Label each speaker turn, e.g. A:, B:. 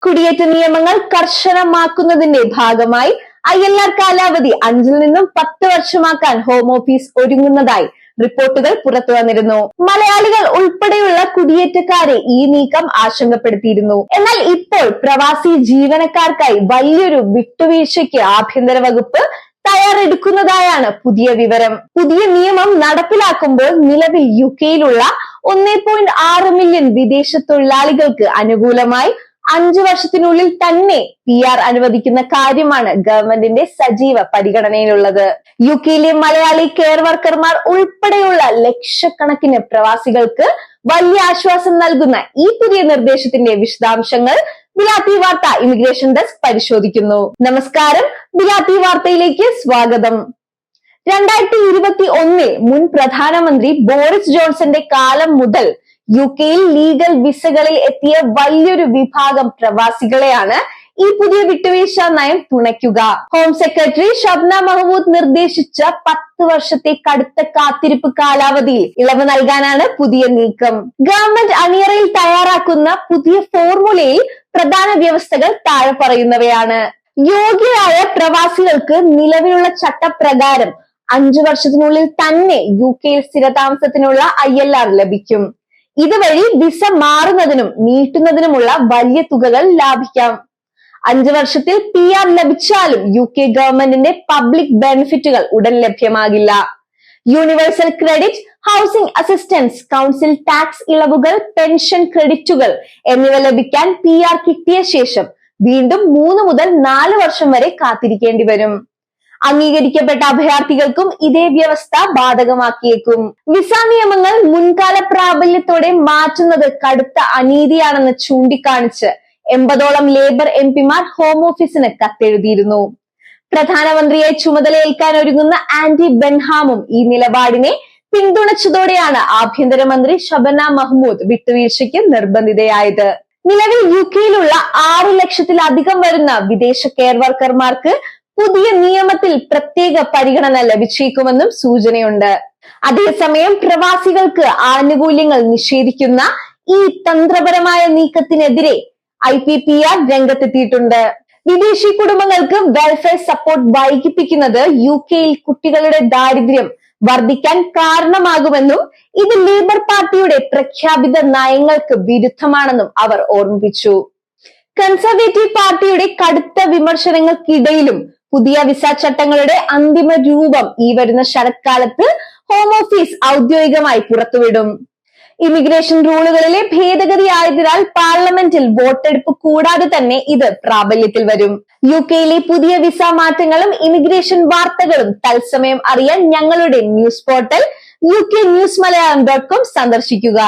A: കുടിയേറ്റ നിയമങ്ങൾ കർശനമാക്കുന്നതിന്റെ ഭാഗമായി ILR കാലാവധി 5 നിന്നും 10 വർഷമാക്കാൻ ഹോം ഓഫീസ് ഒരുങ്ങുന്നതായി റിപ്പോർട്ടുകൾ പുറത്തു വന്നിരുന്നു. മലയാളികൾ ഉൾപ്പെടെയുള്ള കുടിയേറ്റക്കാരെ ഈ നീക്കം ആശങ്കപ്പെടുത്തിയിരുന്നു. എന്നാൽ ഇപ്പോൾ പ്രവാസി ജീവനക്കാർക്കായി വലിയൊരു വിട്ടുവീഴ്ചയ്ക്ക് ആഭ്യന്തര വകുപ്പ് തയ്യാറെടുക്കുന്നതായാണ് പുതിയ വിവരം. പുതിയ നിയമം നടപ്പിലാക്കുമ്പോൾ നിലവിൽ UK-യിലുള്ള 1.6 മില്യൺ വിദേശ തൊഴിലാളികൾക്ക് അനുകൂലമായി 5 വർഷത്തിനുള്ളിൽ തന്നെ PR അനുവദിക്കുന്ന കാര്യമാണ് ഗവൺമെന്റിന്റെ സജീവ പരിഗണനയിലുള്ളത്. UK-യിലെ മലയാളി കെയർ വർക്കർമാർ ഉൾപ്പെടെയുള്ള ലക്ഷക്കണക്കിന് പ്രവാസികൾക്ക് വലിയ ആശ്വാസം നൽകുന്ന ഈ പുതിയ നിർദ്ദേശത്തിന്റെ വിശദാംശങ്ങൾ ബിലാത്തി വാർത്ത ഇമിഗ്രേഷൻ ഡെസ്ക് പരിശോധിക്കുന്നു. നമസ്കാരം, ബിലാത്തി വാർത്തയിലേക്ക് സ്വാഗതം. 2021 മുൻ പ്രധാനമന്ത്രി ബോറിസ് ജോൺസന്റെ കാലം മുതൽ UK-യിൽ ലീഗൽ വിസകളിൽ എത്തിയ വലിയൊരു വിഭാഗം പ്രവാസികളെയാണ് ഈ പുതിയ വിട്ടുവീഴ്ച നയം തുണയ്ക്കുക. ഹോം സെക്രട്ടറി ഷബ്ന മഹ്മൂദ് നിർദ്ദേശിച്ച 10 വർഷത്തെ കടുത്ത കാത്തിരിപ്പ് കാലാവധിയിൽ ഇളവ് നൽകാനാണ് പുതിയ നീക്കം. ഗവൺമെന്റ് അണിയറയിൽ തയ്യാറാക്കുന്ന പുതിയ ഫോർമുലയിൽ പ്രധാന വ്യവസ്ഥകൾ താഴെ പറയുന്നവയാണ്. യോഗ്യരായ പ്രവാസികൾക്ക് നിലവിലുള്ള ചട്ടപ്രകാരം 5 വർഷത്തിനുള്ളിൽ തന്നെ UK-യിൽ സ്ഥിരതാമസത്തിനുള്ള ILR ലഭിക്കും. ഇതുവഴി വിസ മാറുന്നതിനും നീട്ടുന്നതിനുമുള്ള വലിയ തുകകൾ ലാഭിക്കാം. 5 വർഷത്തിൽ PR ലഭിച്ചാലും UK ഗവൺമെന്റിന്റെ പബ്ലിക് ബെനിഫിറ്റുകൾ ഉടൻ ലഭ്യമാകില്ല. Universal credit, housing assistance, council tax ഇളവുകൾ, പെൻഷൻ ക്രെഡിറ്റുകൾ എന്നിവ ലഭിക്കാൻ PR കിട്ടിയ ശേഷം വീണ്ടും 3 മുതൽ 4 വർഷം വരെ കാത്തിരിക്കേണ്ടി വരും. അംഗീകരിക്കപ്പെട്ട അഭയാർത്ഥികൾക്കും ഇതേ വ്യവസ്ഥ ബാധകമാക്കിയേക്കും. വിസ നിയമങ്ങൾ മുൻകാല പ്രാബല്യത്തോടെ മാറ്റുന്നത് കടുത്ത അനീതിയാണെന്ന് ചൂണ്ടിക്കാണിച്ച് 80ഓളം ലേബർ MP-മാർ ഹോം ഓഫീസിന് കത്തെഴുതിയിരുന്നു. പ്രധാനമന്ത്രിയെ ചുമതലയേൽക്കാൻ ഒരുങ്ങുന്ന ആന്റി ബെൻഹാമും ഈ നിലപാടിനെ പിന്തുണച്ചതോടെയാണ് ആഭ്യന്തരമന്ത്രി ഷബന മഹ്മൂദ് വിട്ടുവീഴ്ചയ്ക്ക് നിർബന്ധിതയായത്. നിലവിൽ UK-യിലുള്ള 6 ലക്ഷത്തിലധികം വരുന്ന വിദേശ കെയർ വർക്കർമാർക്ക് പുതിയ നിയമത്തിൽ പ്രത്യേക പരിഗണന ലഭിച്ചേക്കുമെന്നും സൂചനയുണ്ട്. അതേസമയം പ്രവാസികൾക്ക് ആനുകൂല്യങ്ങൾ നിഷേധിക്കുന്ന ഈ തന്ത്രപരമായ നീക്കത്തിനെതിരെ IPPR രംഗത്തെത്തിയിട്ടുണ്ട്. വിദേശി കുടുംബങ്ങൾക്ക് വെൽഫെയർ സപ്പോർട്ട് വൈകിപ്പിക്കുന്നത് UK-യിൽ കുട്ടികളുടെ ദാരിദ്ര്യം വർദ്ധിക്കാൻ കാരണമാകുമെന്നും ഇത് ലേബർ പാർട്ടിയുടെ പ്രഖ്യാപിത നയങ്ങൾക്ക് വിരുദ്ധമാണെന്നും അവർ ഓർമ്മിപ്പിച്ചു. കൺസർവേറ്റീവ് പാർട്ടിയുടെ കടുത്ത വിമർശനങ്ങൾക്കിടയിലും പുതിയ വിസ ചട്ടങ്ങളുടെ അന്തിമ രൂപം ഈ വരുന്ന ശരത്കാലത്ത് ഹോം ഓഫീസ് ഔദ്യോഗികമായി പുറത്തുവിടും. ഇമിഗ്രേഷൻ റൂളുകളിലെ ഭേദഗതി ആയതിനാൽ പാർലമെന്റിൽ വോട്ടെടുപ്പ് കൂടാതെ തന്നെ ഇത് പ്രാബല്യത്തിൽ വരും. UK-യിലെ പുതിയ വിസ മാറ്റങ്ങളും ഇമിഗ്രേഷൻ വാർത്തകളും തത്സമയം അറിയാൻ ഞങ്ങളുടെ ന്യൂസ് പോർട്ടൽ UKNewsMalayalam.com സന്ദർശിക്കുക.